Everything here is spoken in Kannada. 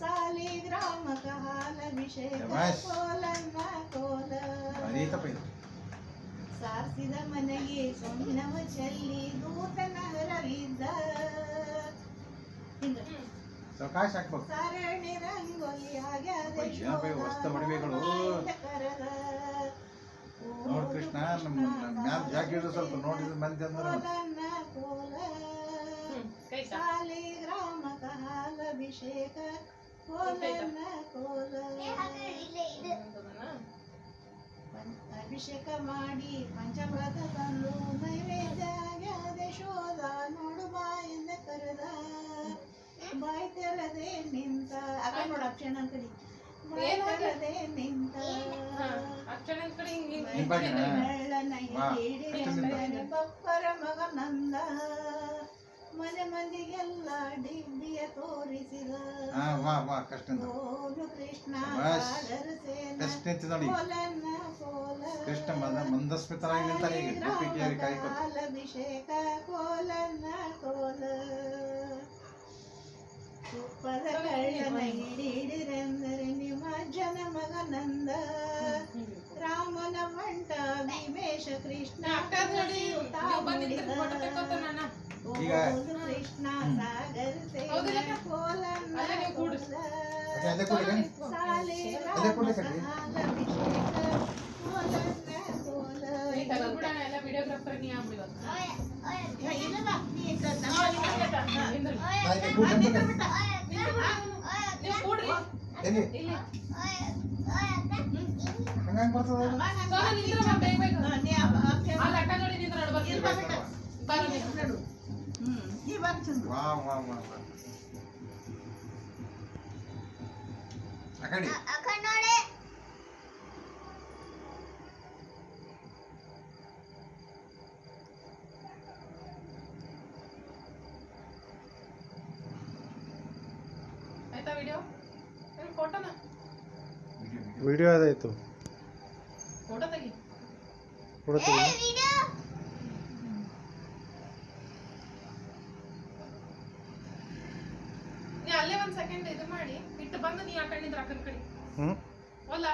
ಸಾಲಿಗ್ರಾಮಕ ಹಾಲಭಿಷೇಕ ಕೋಲನ್ನ ಕೋಲ ಸಾರಿಸಿದ ಮನೆಗೆ ಸೊಮ್ಮಿನವ ಚೆಲ್ಲಿ ದೂತನ ಹರವಿದ್ದ ಸರಣಿ ರಂಗೋಲಿ ಆಗ್ಯಾದ ನೋಡ್ ಕೃಷ್ಣ ಸ್ವಲ್ಪ ನೋಡಿದ ಮಂದಿ ಕೋಲನ್ನ ಕೋಲ ಸಾಲಿಗ್ರಾಮಕ ಹಾಲಭಿಷೇಕ ಕೋಲನ್ನ ಕೋಲ ಅಭಿಷೇಕ ಮಾಡಿ ಪಂಚಮೃತ ತಂದು ನೈವೇದ್ಯ ಶೋಧ ನೋಡು ಬಾಯಿಂದ ಕರೆದ ಬಾಯಿ ತೆರದೆ ನಿಂತ ಅಕ್ಕ ನೋಡ ಅಕ್ಷಣ ಕಡಿ ಬಾಯಿ ತೆರದೆ ನಿಂತ ಬಪ್ಪರ ಮಗ ನಂದ ಮನೆ ಮಂದಿಗೆಲ್ಲ ಡಿಬ್ಬಿಯ ತೋರಿಸಿದ ಓಲು ಕೃಷ್ಣ ಕೋಲನ್ನ ಕೋಲ ಹಾಲಭಿಷೇಕ ಕೋಲನ್ನ ಕೋಲ ತುಪ್ಪದ ಕಳ್ಳನ ಹಿಡಿಡಿರೆಂದರೆ ನಿಮ್ಮ ಜನ ಮಗನಂದ ರಾಮನ ಮಂಟ ಭೀಮೇಶ ಕೃಷ್ಣ ಕೃಷ್ಣ ಸಾಗರ ಸೇನ ಕೋಲನ್ನ ವಿಡಿಯೋ ಅದಾಯ್ತು ಫೋಟೋ ತೆಗಿ ನೀ ಅಲ್ಲೇ ಒಂದ್ ಸೆಕೆಂಡ್ ಇದು ಮಾಡಿ ಇಟ್ಟು ಬಂದು ನೀ ಆ ಕಡೆ ನಿಂದ್ರ ಆ ಕಡೆ ಹ್ಮ್ ಹೊಲ